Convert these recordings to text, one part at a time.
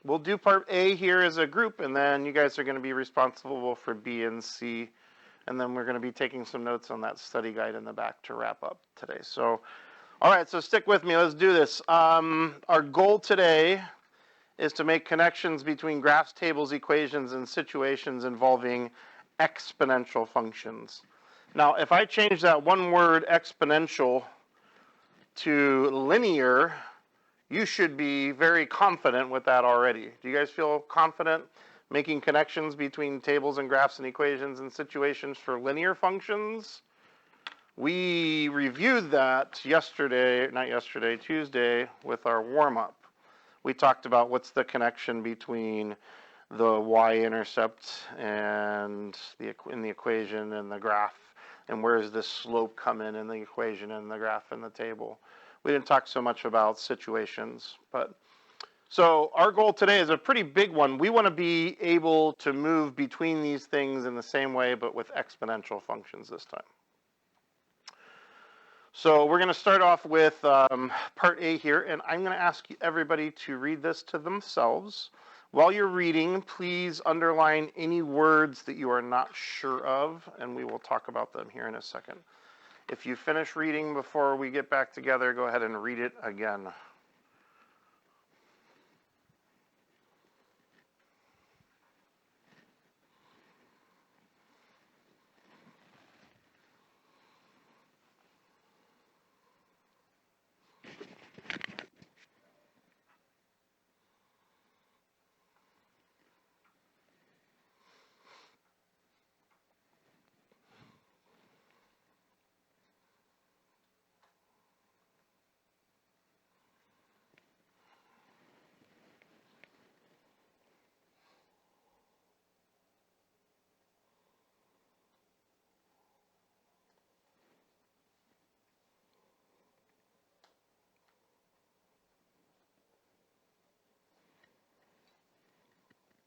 we'll do part A here as a group, and then you guys are going to be responsible for B and C. And then we're going to be taking some notes on that study guide in the back to wrap up today. So, all right, so stick with me. Let's do this. Our goal today is to make connections between graphs, tables, equations, and situations involving exponential functions. Now, if I change that one word, exponential, to linear, you should be very confident with that already. Do you guys feel confident making connections between tables and graphs and equations and situations for linear functions? We reviewed that Tuesday with our warm-up. We talked about what's the connection between the y-intercept and in the equation and the graph, and where does this slope come in the equation and the graph and the table. We didn't talk so much about situations, but so our goal today is a pretty big one. We want to be able to move between these things in the same way, but with exponential functions this time. So we're going to start off with part A here, and I'm going to ask everybody to read this to themselves. While you're reading, please underline any words that you are not sure of, and we will talk about them here in a second. If you finish reading before we get back together, go ahead and read it again.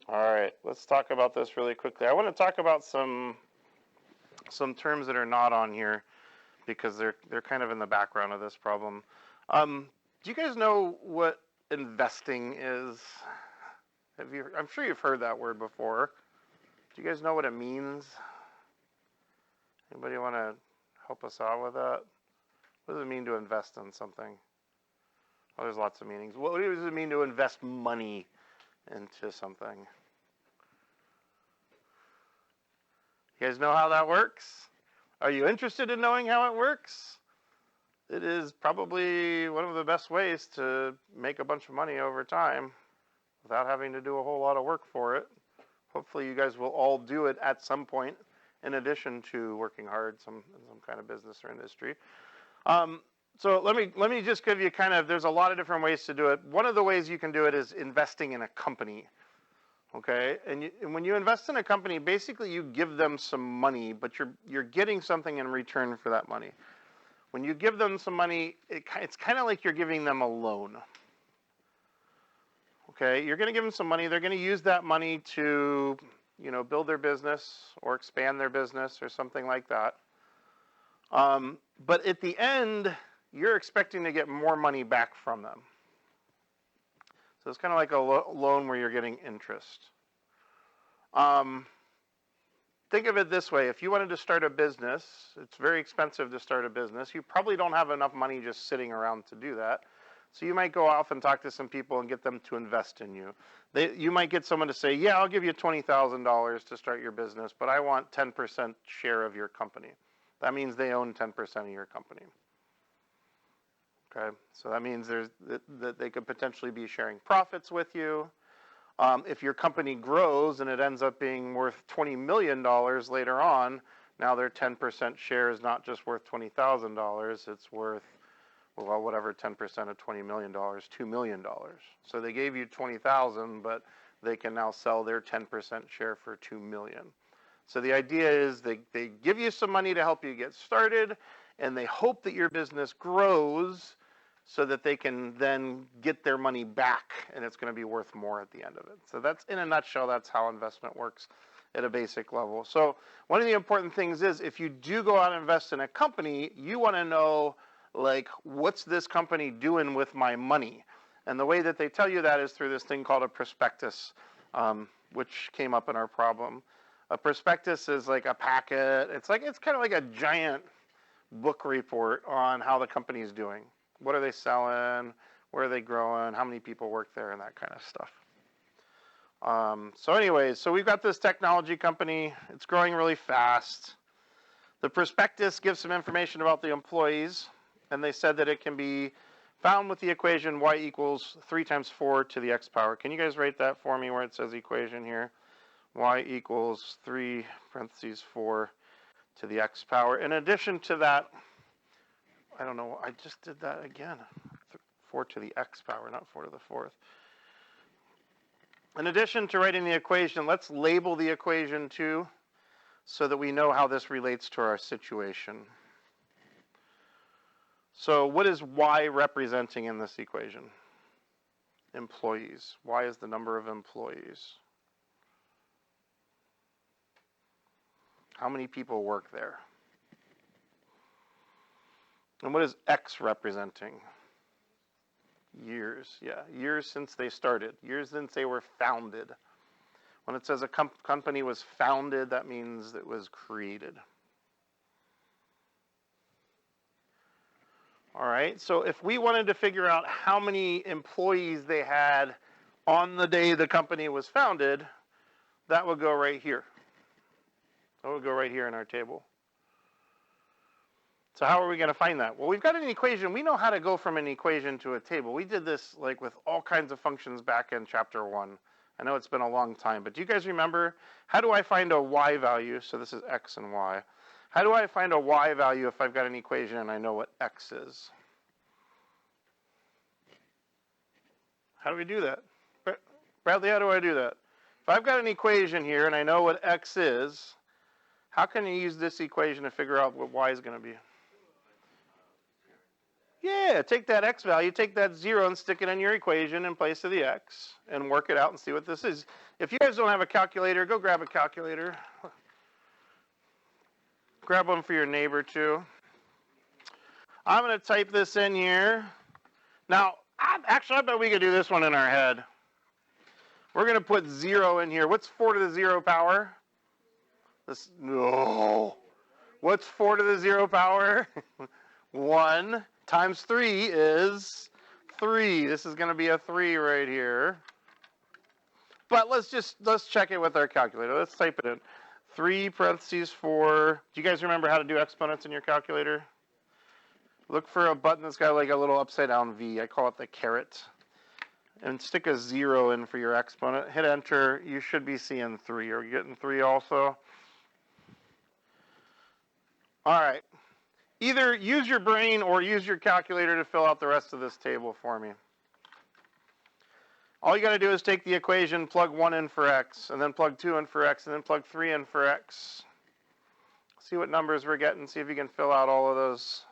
All right, let's talk about this really quickly. I want to talk about some terms that are not on here because they're kind of in the background of this problem. Do you guys know what investing is? I'm sure you've heard that word before. Do you guys know what it means? Anybody want to help us out with that? What does it mean to invest in something? Oh, there's lots of meanings. What does it mean to invest money into something? You guys know how that works? Are you interested in knowing how it works? It is probably one of the best ways to make a bunch of money over time without having to do a whole lot of work for it. Hopefully you guys will all do it at some point in addition to working hard in some kind of business or industry. So let me just give you there's a lot of different ways to do it. One of the ways you can do it is investing in a company. Okay, and when you invest in a company, basically you give them some money, but you're getting something in return for that money. When you give them some money, it's kind of like you're giving them a loan. Okay, you're going to give them some money. They're going to use that money to, build their business or expand their business or something like that. But at the end, you're expecting to get more money back from them. So it's kind of like a loan where you're getting interest. Think of it this way. If you wanted to start a business, it's very expensive to start a business. You probably don't have enough money just sitting around to do that. So you might go off and talk to some people and get them to invest in you. You might get someone to say, yeah, I'll give you $20,000 to start your business, but I want 10% share of your company. That means they own 10% of your company. Okay, so that means that they could potentially be sharing profits with you. If your company grows and it ends up being worth $20 million later on, now their 10% share is not just worth $20,000, it's worth, well, whatever 10% of $20 million, $2 million. So they gave you $20,000, but they can now sell their 10% share for $2 million. So the idea is they give you some money to help you get started, and they hope that your business grows so that they can then get their money back, and it's going to be worth more at the end of it. So that's, in a nutshell, that's how investment works at a basic level. So one of the important things is if you do go out and invest in a company, you want to know, like, what's this company doing with my money? And the way that they tell you that is through this thing called a prospectus, which came up in our problem. A prospectus is like a packet. It's kind of like a giant book report on how the company is doing. What are they selling? Where are they growing? How many people work there? And that kind of stuff. So anyways, so we've got this technology company. It's growing really fast. The prospectus gives some information about the employees, and they said that it can be found with the equation y equals 3 times 4 to the x power. Can you guys write that for me where it says equation here? Y equals 3 parentheses 4 to the x power. In addition to that, I don't know, I just did that again. 4 to the x power, not 4 to the 4th. In addition to writing the equation, let's label the equation too, so that we know how this relates to our situation. So what is y representing in this equation? Employees. Y is the number of employees. How many people work there? And what is x representing? Years. Yeah, years since they started. Years since they were founded. When it says a company was founded, that means it was created. All right, so if we wanted to figure out how many employees they had on the day the company was founded, that would go right here. That would go right here in our table. So how are we going to find that? Well, we've got an equation. We know how to go from an equation to a table. We did this like with all kinds of functions back in chapter 1. I know it's been a long time, but do you guys remember, how do I find a y value? So this is x and y. How do I find a y value if I've got an equation and I know what x is? How do we do that? Bradley, how do I do that? If I've got an equation here and I know what x is, how can you use this equation to figure out what y is going to be? Yeah, take that x value, take that 0 and stick it in your equation in place of the x and work it out and see what this is. If you guys don't have a calculator, go grab a calculator. Grab one for your neighbor too. I'm going to type this in here. Now, I bet we could do this one in our head. We're going to put 0 in here. What's 4 to the 0 power? No. What's 4 to the 0 power? 1 times 3 is 3. This is going to be a 3 right here. But let's check it with our calculator. Let's type it in. 3 parentheses 4. Do you guys remember how to do exponents in your calculator? Look for a button that's got like a little upside down V. I call it the caret. And stick a 0 in for your exponent. Hit enter. You should be seeing 3. Are you getting 3 also? All right. Either use your brain or use your calculator to fill out the rest of this table for me. All you got to do is take the equation, plug 1 in for x, and then plug 2 in for x, and then plug 3 in for x. See what numbers we're getting. See if you can fill out all of those.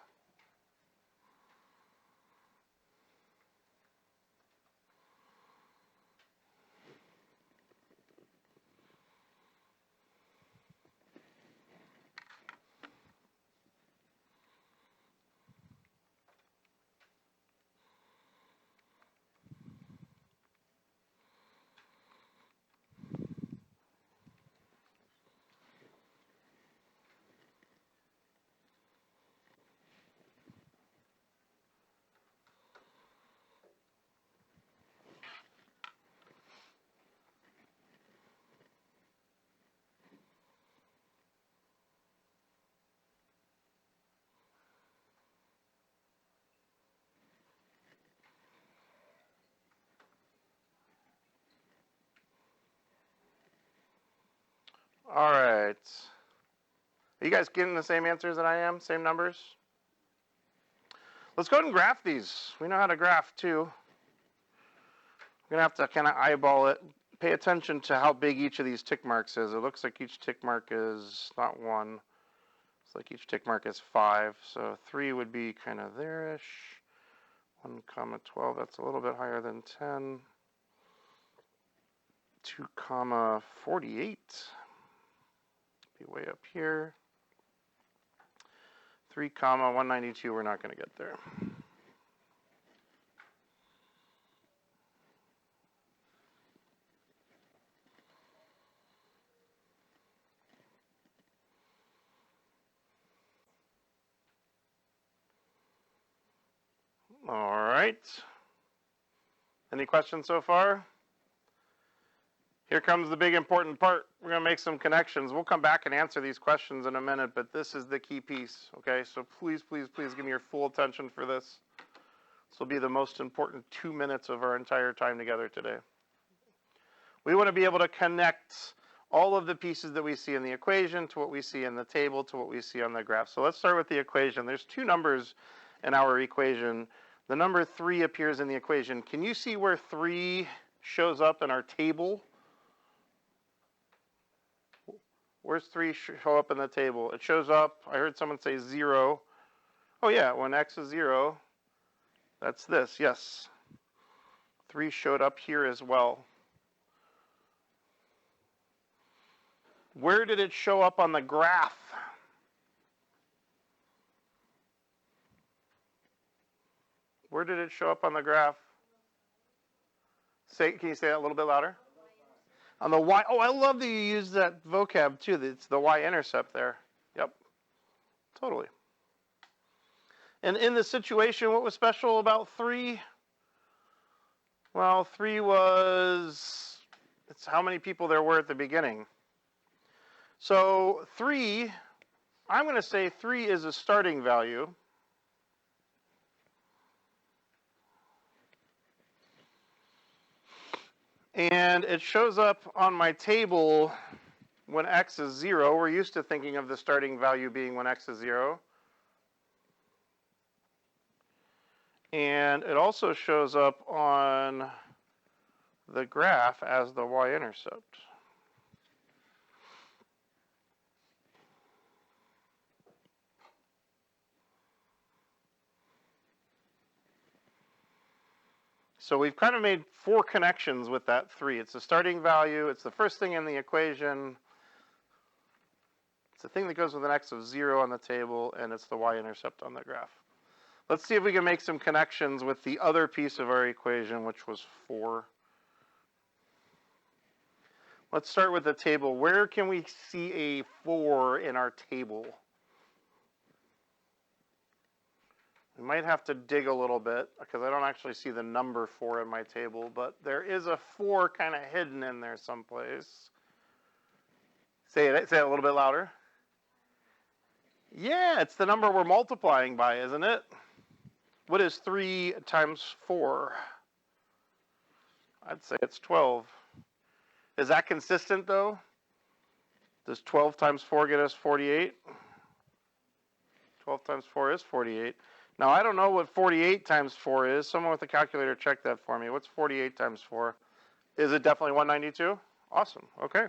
All right. Are you guys getting the same answers that I am? Same numbers? Let's go ahead and graph these. We know how to graph too. We're going to have to kind of eyeball it. Pay attention to how big each of these tick marks is. It looks like each tick mark is not 1. It's like each tick mark is 5. So 3 would be kind of there-ish. 1 comma 12, that's a little bit higher than 10. 2 comma 48. Be way up here. 3 comma 192, we're not going to get there. All right. Any questions so far? Here comes the big important part. We're going to make some connections. We'll come back and answer these questions in a minute, but this is the key piece, okay? So please, please, please give me your full attention for this. This will be the most important 2 minutes of our entire time together today. We want to be able to connect all of the pieces that we see in the equation to what we see in the table to what we see on the graph. So let's start with the equation. There's two numbers in our equation. The number 3 appears in the equation. Can you see where 3 shows up in our table? Where's 3 show up in the table? It shows up, I heard someone say 0. Oh yeah, when x is 0, that's this, yes. 3 showed up here as well. Where did it show up on the graph? Where did it show up on the graph? Can you say that a little bit louder? On the y. Oh, I love that you use that vocab too. It's the y-intercept there. Yep, totally. And in the situation, what was special about 3? Well, 3 was, it's how many people there were at the beginning. So 3, I'm going to say 3 is a starting value. And it shows up on my table when x is 0. We're used to thinking of the starting value being when x is 0. And it also shows up on the graph as the y-intercept. So we've kind of made 4 connections with that 3. It's the starting value, it's the first thing in the equation, it's the thing that goes with an x of 0 on the table, and it's the y-intercept on the graph. Let's see if we can make some connections with the other piece of our equation, which was 4. Let's start with the table. Where can we see a 4 in our table? We might have to dig a little bit because I don't actually see the number 4 in my table, but there is a 4 kind of hidden in there someplace. Say it a little bit louder. Yeah, it's the number we're multiplying by, isn't it? What is 3 times 4? I'd say it's 12. Is that consistent, though? Does 12 times 4 get us 48? 12 times 4 is 48. Now, I don't know what 48 times 4 is. Someone with a calculator check that for me. What's 48 times 4? Is it definitely 192? Awesome. Okay.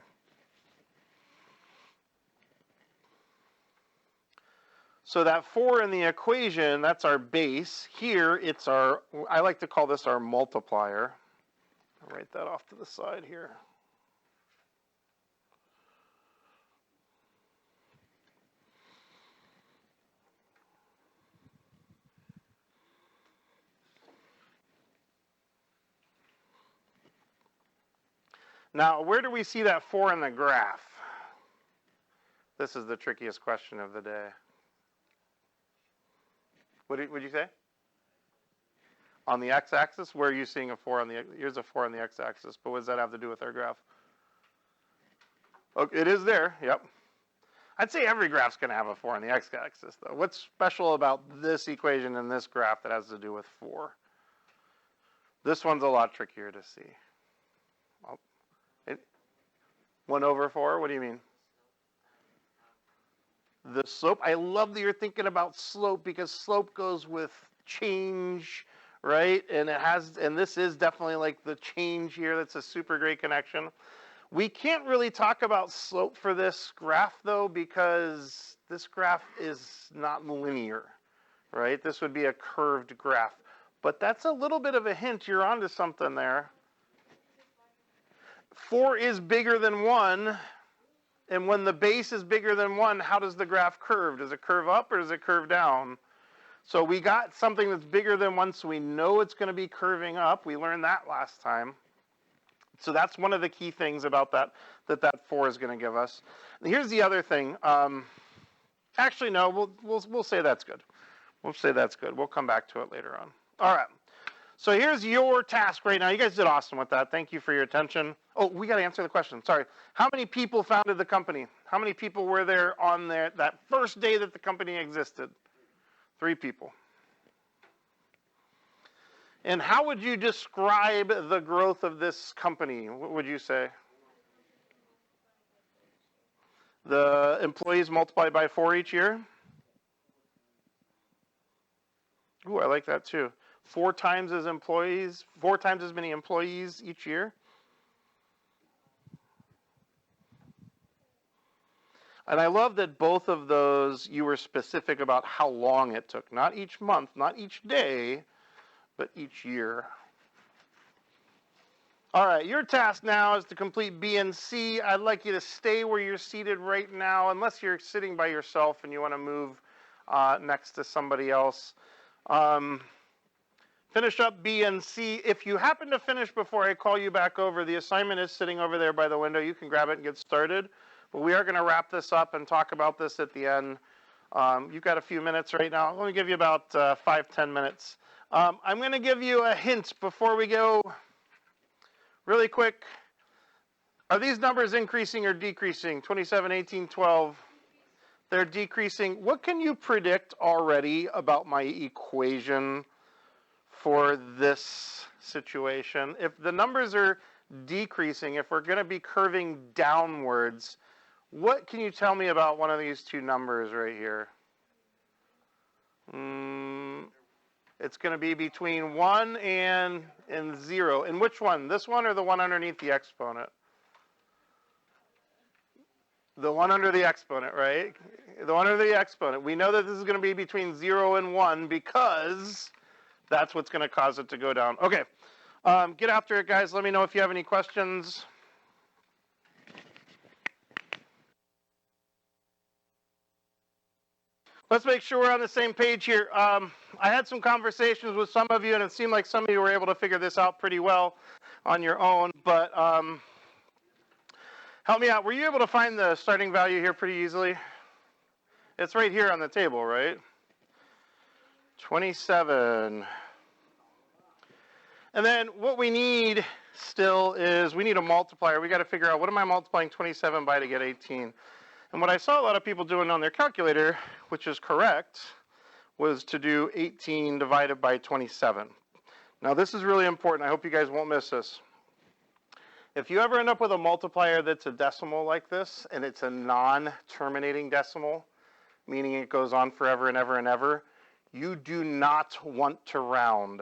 So that 4 in the equation, that's our base. Here, it's our, I like to call this our multiplier. I'll write that off to the side here. Now, where do we see that 4 in the graph? This is the trickiest question of the day. What did you say? On the x-axis? Where are you seeing a 4 on the, here's a 4 on the x-axis, but what does that have to do with our graph? Okay, it is there, yep. I'd say every graph's going to have a 4 on the x-axis, though. What's special about this equation and this graph that has to do with 4? This one's a lot trickier to see. 1 over 4? What do you mean? The slope. I love that you're thinking about slope because slope goes with change, right? And it has, and this is definitely like the change here. That's a super great connection. We can't really talk about slope for this graph though because this graph is not linear, right? This would be a curved graph. But that's a little bit of a hint. You're onto something there. 4 is bigger than 1, and when the base is bigger than 1, how does the graph curve? Does it curve up or does it curve down? So we got something that's bigger than 1, so we know it's going to be curving up. We learned that last time. So that's one of the key things about that 4 is going to give us. And here's the other thing. Actually, no, we'll say that's good. We'll say that's good. We'll come back to it later on. All right. So here's your task right now. You guys did awesome with that. Thank you for your attention. Oh, we got to answer the question. Sorry. How many people founded the company? How many people were there on there that first day that the company existed? 3 people. And how would you describe the growth of this company? What would you say? The employees multiplied by 4 each year? Ooh, I like that too. 4 times as many employees each year. And I love that both of those you were specific about how long it took. Not each month, not each day, but each year. All right, your task now is to complete B and C. I'd like you to stay where you're seated right now, unless you're sitting by yourself and you want to move next to somebody else. Finish up B and C. If you happen to finish before I call you back over, the assignment is sitting over there by the window. You can grab it and get started. But we are going to wrap this up and talk about this at the end. You've got a few minutes right now. I'm going to give you about 5-10 minutes. I'm going to give you a hint before we go really quick. Are these numbers increasing or decreasing? 27, 18, 12. They're decreasing. What can you predict already about my equation for this situation? If the numbers are decreasing, if we're going to be curving downwards, what can you tell me about one of these 2 numbers right here? It's going to be between 1 and 0. And which one? This one or the one underneath the exponent? The one under the exponent, right? The one under the exponent. We know that this is going to be between 0 and 1 because that's what's going to cause it to go down. Okay. Get after it, guys. Let me know if you have any questions. Let's make sure we're on the same page here. I had some conversations with some of you, and it seemed like some of you were able to figure this out pretty well on your own. But help me out. Were you able to find the starting value here pretty easily? It's right here on the table, right? 27. And then what we need still is we need a multiplier. We got to figure out, what am I multiplying 27 by to get 18? And what I saw a lot of people doing on their calculator, which is correct, was to do 18 divided by 27. Now this is really important. I hope you guys won't miss this. If you ever end up with a multiplier that's a decimal like this, and it's a non-terminating decimal, meaning it goes on forever and ever and ever, you do not want to round,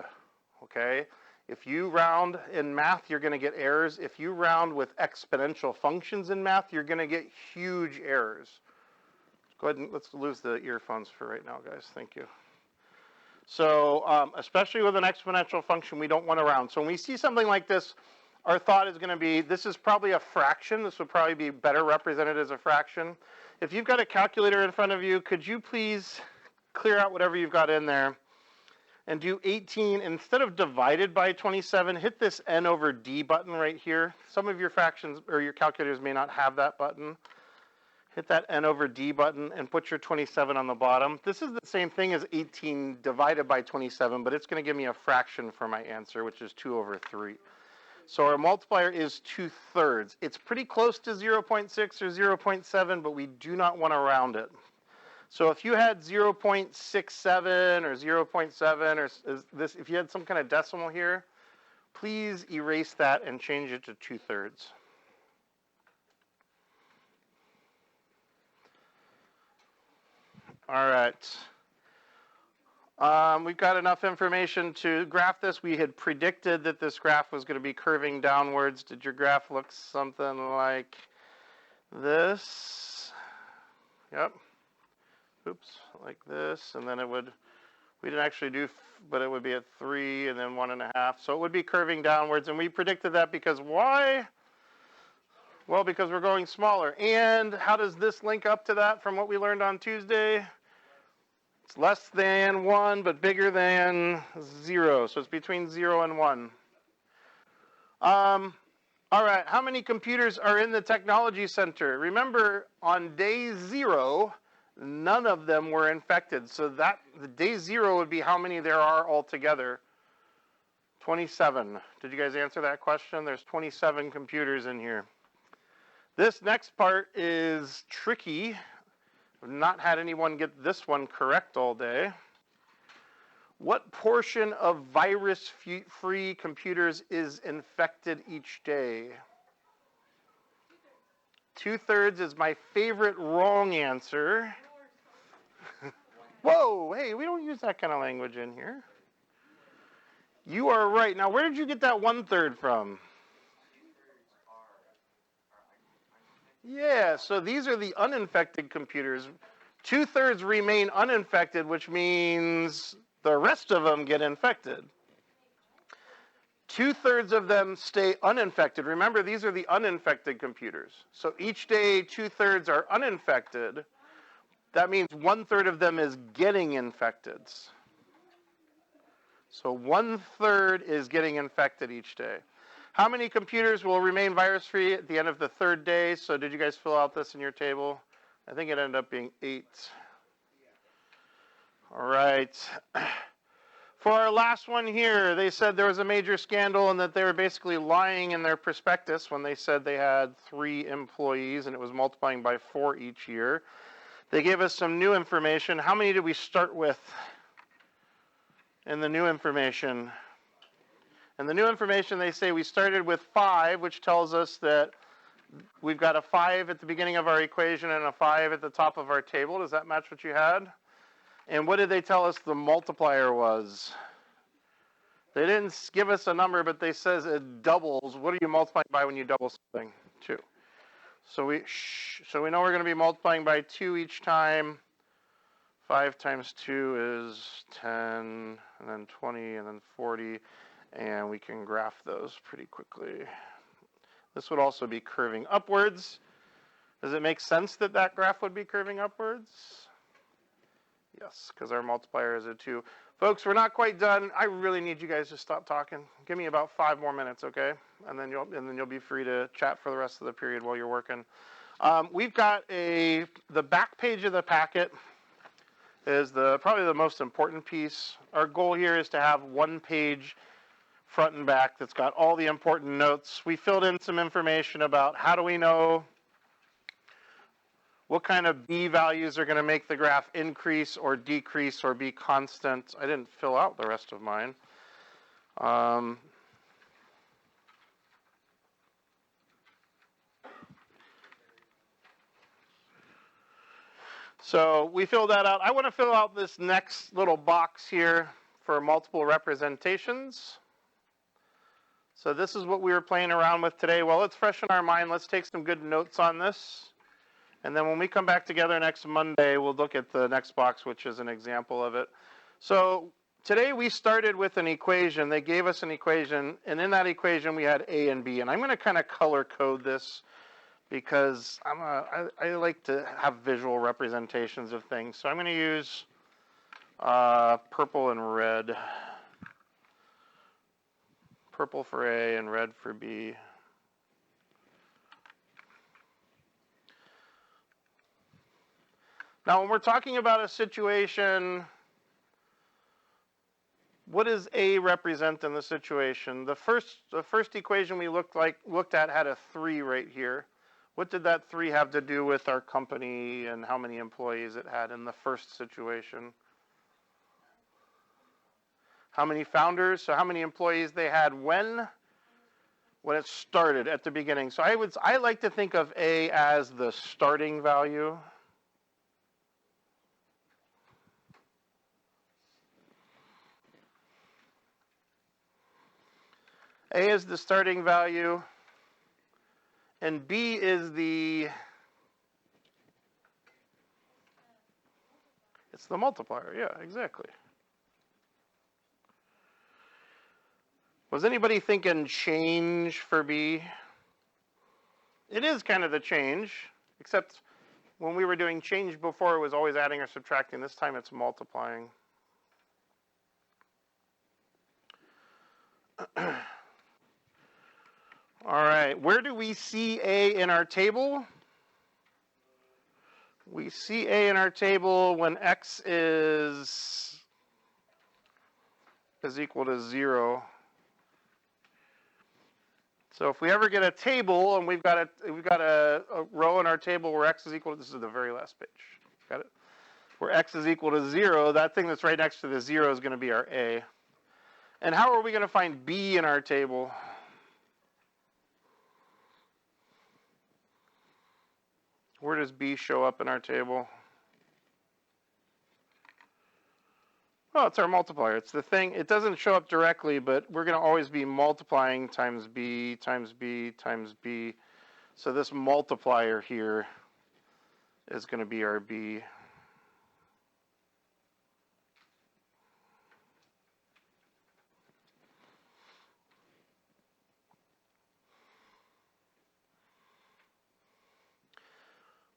okay? If you round in math, you're going to get errors. If you round with exponential functions in math, you're going to get huge errors. Go ahead and let's lose the earphones for right now, guys. Thank you. So especially with an exponential function, we don't want to round. So when we see something like this, our thought is going to be, this is probably a fraction. This would probably be better represented as a fraction. If you've got a calculator in front of you, could you please clear out whatever you've got in there and do 18, instead of divided by 27, hit this n over d button right here. Some of your fractions or your calculators may not have that button. Hit that n over d button and put your 27 on the bottom. This is the same thing as 18 divided by 27, but it's going to give me a fraction for my answer, which is 2 over 3. So our multiplier is 2/3. It's pretty close to 0.6 or 0.7, but we do not want to round it. So if you had 0.67 or 0.7 or this, if you had some kind of decimal here, please erase that and change it to 2/3. All right. We've got enough information to graph this. We had predicted that this graph was going to be curving downwards. Did your graph look something like this? Yep. Oops, like this, and then it would, we didn't actually do, but it would be at 3 and then 1.5. So it would be curving downwards, and we predicted that because why? Well, because we're going smaller. And how does this link up to that from what we learned on Tuesday? It's less than 1, but bigger than 0. So it's between 0 and 1. All right, how many computers are in the technology center? Remember, on day 0, none of them were infected. So that the day 0 would be how many there are altogether. 27. Did you guys answer that question? There's 27 computers in here. This next part is tricky. I've not had anyone get this one correct all day. What portion of virus-free computers is infected each day? 2/3 is my favorite wrong answer. Whoa, hey, we don't use that kind of language in here. You are right. Now, where did you get that 1/3 from? Yeah, so these are the uninfected computers. 2/3 remain uninfected, which means the rest of them get infected. 2/3 of them stay uninfected. Remember, these are the uninfected computers. So each day, 2/3 are uninfected. That means 1/3 of them is getting infected. So 1/3 is getting infected each day. How many computers will remain virus-free at the end of the 3rd day? So did you guys fill out this in your table? I think it ended up being 8. All right. For our last one here, they said there was a major scandal and that they were basically lying in their prospectus when they said they had 3 employees and it was multiplying by 4 each year. They gave us some new information. How many did we start with in the new information? In the new information, they say we started with 5, which tells us that we've got a 5 at the beginning of our equation and a 5 at the top of our table. Does that match what you had? And what did they tell us the multiplier was? They didn't give us a number, but they says it doubles. What are you multiplying by when you double something? 2. So we know we're going to be multiplying by 2 each time. 5 times 2 is 10, and then 20, and then 40. And we can graph those pretty quickly. This would also be curving upwards. Does it make sense that that graph would be curving upwards? Yes, because our multiplier is a 2. Folks, we're not quite done. I really need you guys to stop talking. Give me about 5 more minutes, okay? And then you'll be free to chat for the rest of the period while you're working. We've got the back page of the packet is probably the most important piece. Our goal here is to have 1 page front and back that's got all the important notes. We filled in some information about how do we know what kind of b values are going to make the graph increase or decrease or be constant. I didn't fill out the rest of mine. So we filled that out. I want to fill out this next little box here for multiple representations. So this is what we were playing around with today. Well, it's fresh in our mind. Let's take some good notes on this. And then when we come back together next Monday, we'll look at the next box, which is an example of it. So today we started with an equation. They gave us an equation, and in that equation we had a and b. And I'm going to kind of color code this because I like to have visual representations of things. So I'm going to use purple and red. Purple for A and red for B. Now, when we're talking about a situation, what does A represent in the situation? The first equation we looked at had a 3 right here. What did that 3 have to do with our company and how many employees it had in the first situation? How many founders? So how many employees they had when it started at the beginning. So I like to think of A as the starting value. A is the starting value, and B is it's the multiplier. Yeah, exactly. Was anybody thinking change for B? It is kind of the change, except when we were doing change before, it was always adding or subtracting. This time it's multiplying. All right, where do we see A in our table? We see A in our table when x is equal to 0. So if we ever get a table and we've got a row in our table where x is equal to, this is the very last page. Got it? Where x is equal to 0, that thing that's right next to the 0 is going to be our a. And how are we going to find b in our table? Where does b show up in our table? Oh, it's our multiplier. It's the thing. It doesn't show up directly, but we're going to always be multiplying times b times b times b. So this multiplier here is going to be our b.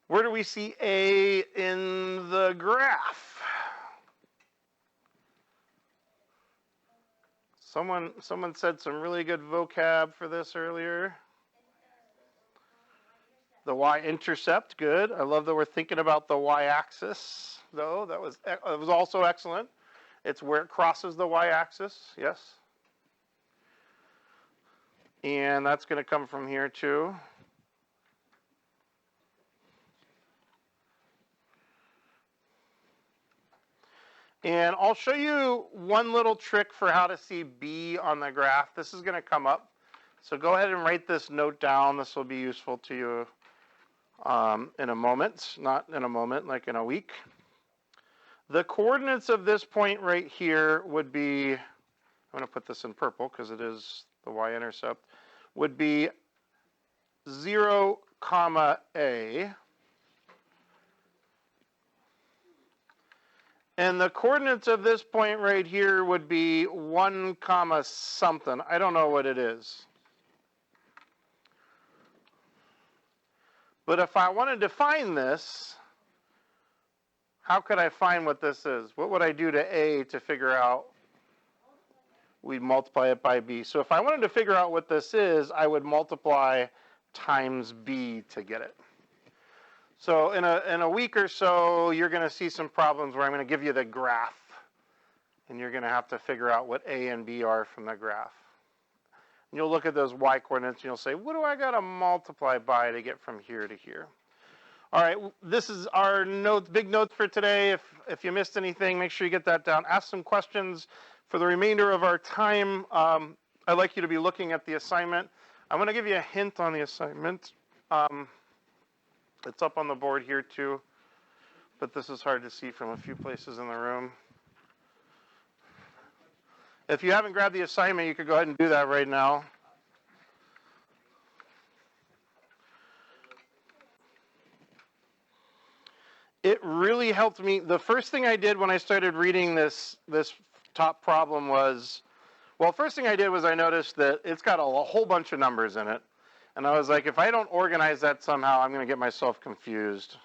Where do we see a in the graph? Someone said some really good vocab for this earlier. The y-intercept, good. I love that we're thinking about the y-axis, though. That was also excellent. It's where it crosses the y-axis, yes. And that's going to come from here, too. And I'll show you one little trick for how to see b on the graph. This is going to come up. So go ahead and write this note down. This will be useful to you in a moment. Not in a moment, like in a week. The coordinates of this point right here would be, I'm going to put this in purple because it is the y-intercept, would be 0, comma a. And the coordinates of this point right here would be 1, comma something. I don't know what it is. But if I wanted to find this, how could I find what this is? What would I do to a to figure out? We'd multiply it by b. So if I wanted to figure out what this is, I would multiply times b to get it. So in a week or so, you're going to see some problems where I'm going to give you the graph. And you're going to have to figure out what a and b are from the graph. And you'll look at those y coordinates and you'll say, what do I got to multiply by to get from here to here? All right, this is our notes, big notes for today. If you missed anything, make sure you get that down. Ask some questions for the remainder of our time. I'd like you to be looking at the assignment. I'm going to give you a hint on the assignment. It's up on the board here too, but this is hard to see from a few places in the room. If you haven't grabbed the assignment, you could go ahead and do that right now. It really helped me. The first thing I did when I started reading this top problem was, well, first thing I did was I noticed that it's got a whole bunch of numbers in it. And I was like, if I don't organize that somehow, I'm going to get myself confused.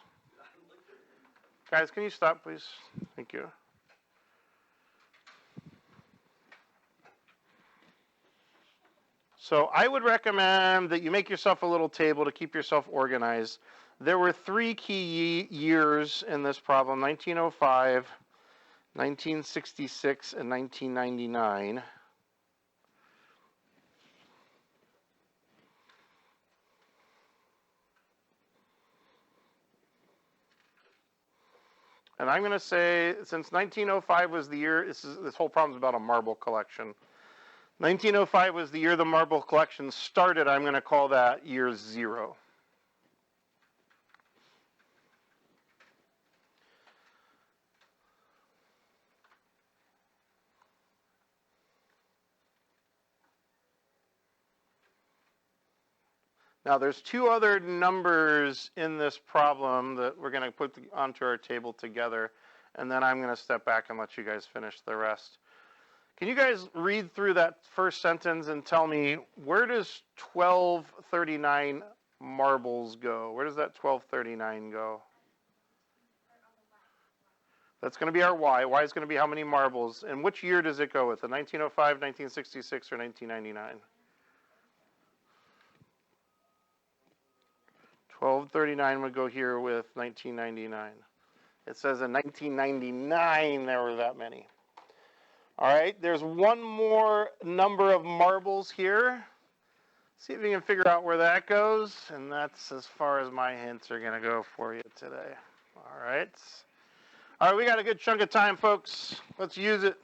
Guys, can you stop, please? Thank you. So I would recommend that you make yourself a little table to keep yourself organized. There were 3 key years in this problem: 1905, 1966, and 1999. And I'm going to say, since 1905 was the year, this whole problem is about a marble collection. 1905 was the year the marble collection started. I'm going to call that year 0. Now, there's 2 other numbers in this problem that we're going to put onto our table together, and then I'm going to step back and let you guys finish the rest. Can you guys read through that first sentence and tell me, where does 1239 marbles go? Where does that 1239 go? That's going to be our y. Y is going to be how many marbles. And which year does it go with? The 1905, 1966, or 1999? 1239 would go here with 1999. It says in 1999 there were that many. All right, there's one more number of marbles here. See if you can figure out where that goes, and that's as far as my hints are going to go for you today. All right. All right, we got a good chunk of time, folks. Let's use it.